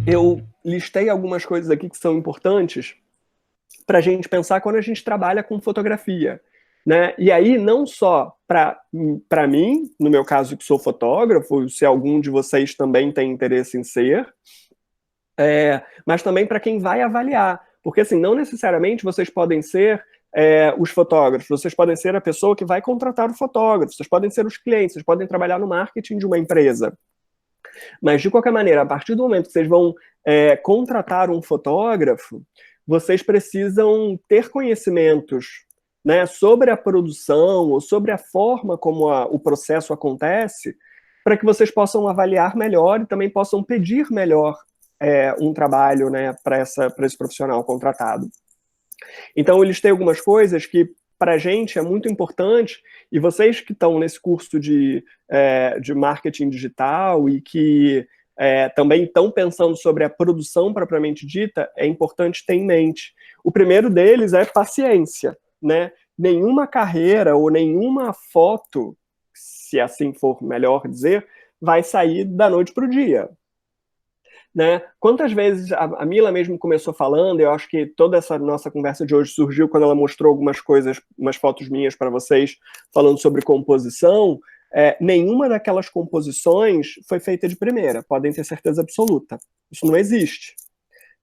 eu listei algumas coisas aqui que são importantes para a gente pensar quando a gente trabalha com fotografia, né? E aí, não só para mim, no meu caso que sou fotógrafo, se algum de vocês também tem interesse em ser, mas também para quem vai avaliar. Porque, assim, não necessariamente vocês podem ser os fotógrafos, vocês podem ser a pessoa que vai contratar o fotógrafo, vocês podem ser os clientes, vocês podem trabalhar no marketing de uma empresa. Mas, de qualquer maneira, a partir do momento que vocês vão contratar um fotógrafo, vocês precisam ter conhecimentos, né, sobre a produção ou sobre a forma como o processo acontece, para que vocês possam avaliar melhor e também possam pedir melhor um trabalho, né, para esse profissional contratado. Então, eu listei algumas coisas que, para a gente, é muito importante, e vocês que estão nesse curso de marketing digital e que também estão pensando sobre a produção propriamente dita, é importante ter em mente. O primeiro deles é paciência, né? Nenhuma carreira ou nenhuma foto, se assim for melhor dizer, vai sair da noite para o dia. Né? Quantas vezes a Mila mesmo começou falando, eu acho que toda essa nossa conversa de hoje surgiu quando ela mostrou algumas coisas, umas fotos minhas para vocês, falando sobre composição. Nenhuma daquelas composições foi feita de primeira, podem ter certeza absoluta. Isso não existe.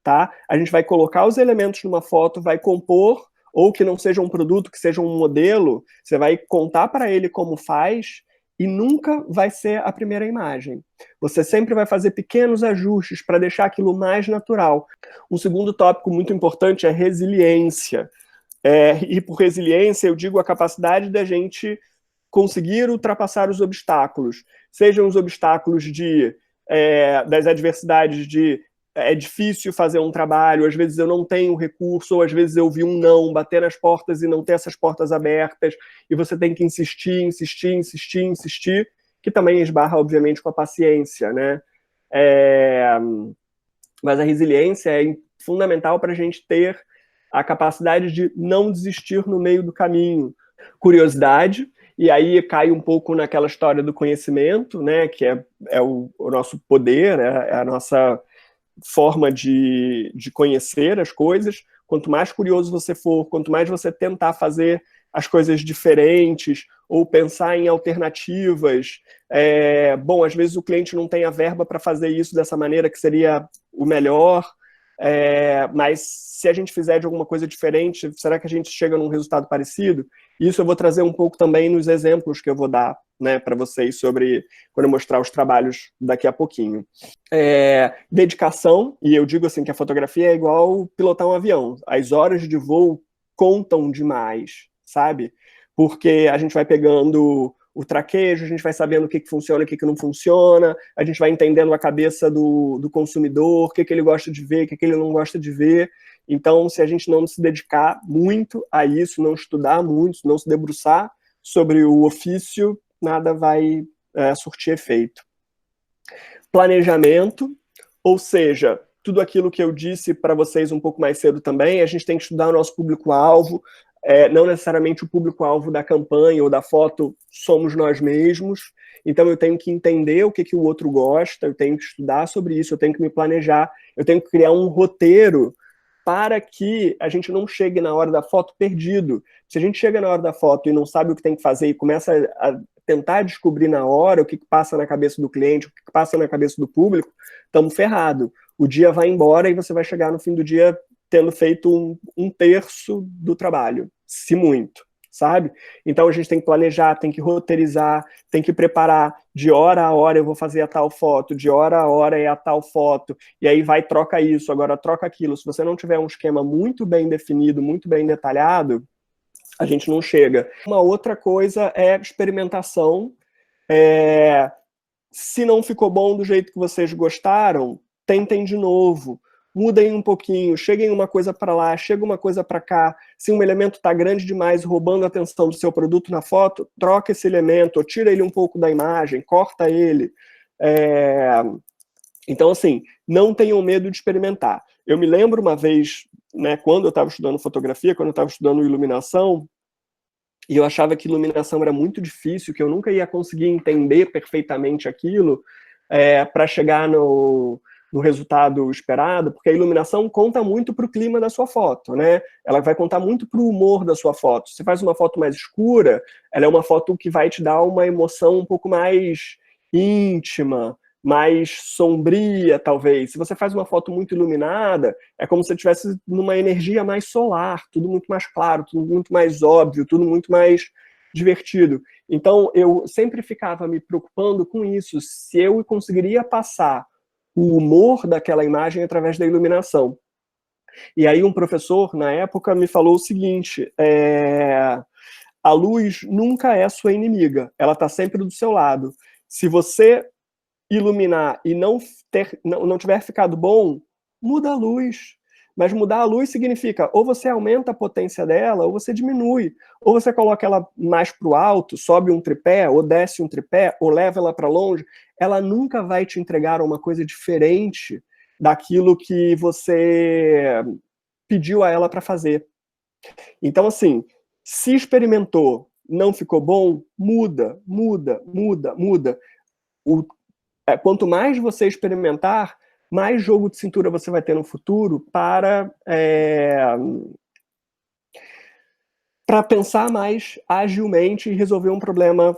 Tá? A gente vai colocar os elementos numa foto, vai compor, ou que não seja um produto, que seja um modelo, você vai contar para ele como faz, e nunca vai ser a primeira imagem. Você sempre vai fazer pequenos ajustes para deixar aquilo mais natural. Um segundo tópico muito importante é resiliência. E por resiliência eu digo a capacidade da gente conseguir ultrapassar os obstáculos. Sejam os obstáculos das adversidades de é difícil fazer um trabalho, às vezes eu não tenho recurso, ou às vezes eu vi um não, bater nas portas e não ter essas portas abertas, e você tem que insistir, insistir, insistir, insistir, que também esbarra, obviamente, com a paciência, né? Mas a resiliência é fundamental para a gente ter a capacidade de não desistir no meio do caminho. Curiosidade, e aí cai um pouco naquela história do conhecimento, né? Que é o nosso poder, é a nossa forma de conhecer as coisas. Quanto mais curioso você for, quanto mais você tentar fazer as coisas diferentes ou pensar em alternativas. Bom, às vezes o cliente não tem a verba para fazer isso dessa maneira que seria o melhor, mas se a gente fizer de alguma coisa diferente, será que a gente chega num resultado parecido? Isso eu vou trazer um pouco também nos exemplos que eu vou dar, né, para vocês sobre quando eu mostrar os trabalhos daqui a pouquinho. Dedicação, e eu digo assim que a fotografia é igual pilotar um avião. As horas de voo contam demais, sabe? Porque a gente vai pegando o traquejo, a gente vai sabendo o que funciona e o que não funciona, a gente vai entendendo a cabeça do consumidor, o que ele gosta de ver, o que ele não gosta de ver. Então, se a gente não se dedicar muito a isso, não estudar muito, não se debruçar sobre o ofício, nada vai surtir efeito. Planejamento, ou seja, tudo aquilo que eu disse para vocês um pouco mais cedo também, a gente tem que estudar o nosso público-alvo, não necessariamente o público-alvo da campanha ou da foto somos nós mesmos, então eu tenho que entender o que o outro gosta, eu tenho que estudar sobre isso, eu tenho que me planejar, eu tenho que criar um roteiro para que a gente não chegue na hora da foto perdido. Se a gente chega na hora da foto e não sabe o que tem que fazer e começa a tentar descobrir na hora o que passa na cabeça do cliente, o que passa na cabeça do público, estamos ferrados. O dia vai embora e você vai chegar no fim do dia tendo feito um terço do trabalho, se muito, sabe? Então a gente tem que planejar, tem que roteirizar, tem que preparar. De hora a hora eu vou fazer a tal foto, de hora a hora é a tal foto, e aí vai, troca isso, agora troca aquilo. Se você não tiver um esquema muito bem definido, muito bem detalhado, a gente não chega. Uma outra coisa é experimentação. Se não ficou bom do jeito que vocês gostaram, tentem de novo. Mudem um pouquinho, cheguem uma coisa para lá, chega uma coisa para cá. Se um elemento está grande demais, roubando a atenção do seu produto na foto, troca esse elemento, ou tira ele um pouco da imagem, corta ele. Então, assim, não tenham medo de experimentar. Eu me lembro uma vez, né, quando eu estava estudando fotografia, quando eu estava estudando iluminação, e eu achava que iluminação era muito difícil, que eu nunca ia conseguir entender perfeitamente aquilo, para chegar no resultado esperado, porque a iluminação conta muito para o clima da sua foto, né? Ela vai contar muito para o humor da sua foto. Se você faz uma foto mais escura, ela é uma foto que vai te dar uma emoção um pouco mais íntima, mais sombria, talvez. Se você faz uma foto muito iluminada, é como se você estivesse numa energia mais solar, tudo muito mais claro, tudo muito mais óbvio, tudo muito mais divertido. Então, eu sempre ficava me preocupando com isso, se eu conseguiria passar o humor daquela imagem através da iluminação. E aí um professor, na época, me falou o seguinte, a luz nunca é sua inimiga, ela está sempre do seu lado. Se você iluminar e não tiver ficado bom, muda a luz. Mas mudar a luz significa ou você aumenta a potência dela, ou você diminui. Ou você coloca ela mais para o alto, sobe um tripé, ou desce um tripé, ou leva ela para longe. Ela nunca vai te entregar uma coisa diferente daquilo que você pediu a ela para fazer. Então, assim, se experimentou, não ficou bom, muda, muda, muda, muda. Quanto mais você experimentar, mais jogo de cintura você vai ter no futuro para pensar mais agilmente e resolver um problema,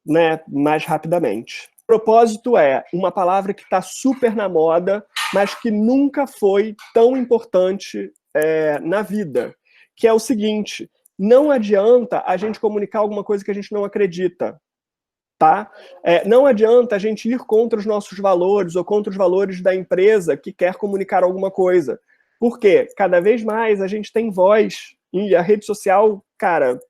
né, mais rapidamente. Propósito é uma palavra que está super na moda, mas que nunca foi tão importante na vida, que é o seguinte: não adianta a gente comunicar alguma coisa que a gente não acredita. Tá? Não adianta a gente ir contra os nossos valores ou contra os valores da empresa que quer comunicar alguma coisa. Por quê? Cada vez mais a gente tem voz e a rede social, cara,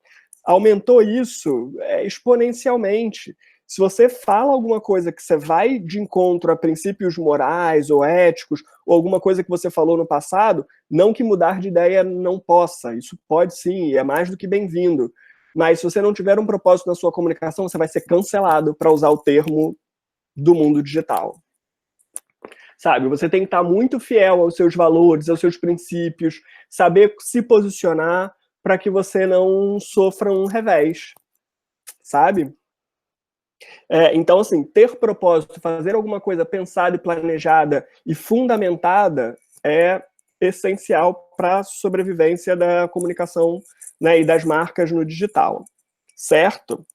aumentou isso exponencialmente. Se você fala alguma coisa que você vai de encontro a princípios morais ou éticos, ou alguma coisa que você falou no passado, não que mudar de ideia não possa, isso pode sim, e é mais do que bem-vindo. Mas se você não tiver um propósito na sua comunicação, você vai ser cancelado, para usar o termo do mundo digital. Sabe, você tem que estar muito fiel aos seus valores, aos seus princípios, saber se posicionar para que você não sofra um revés, sabe? Então, assim, ter propósito, fazer alguma coisa pensada e planejada e fundamentada é essencial para a sobrevivência da comunicação, né, e das marcas no digital, certo?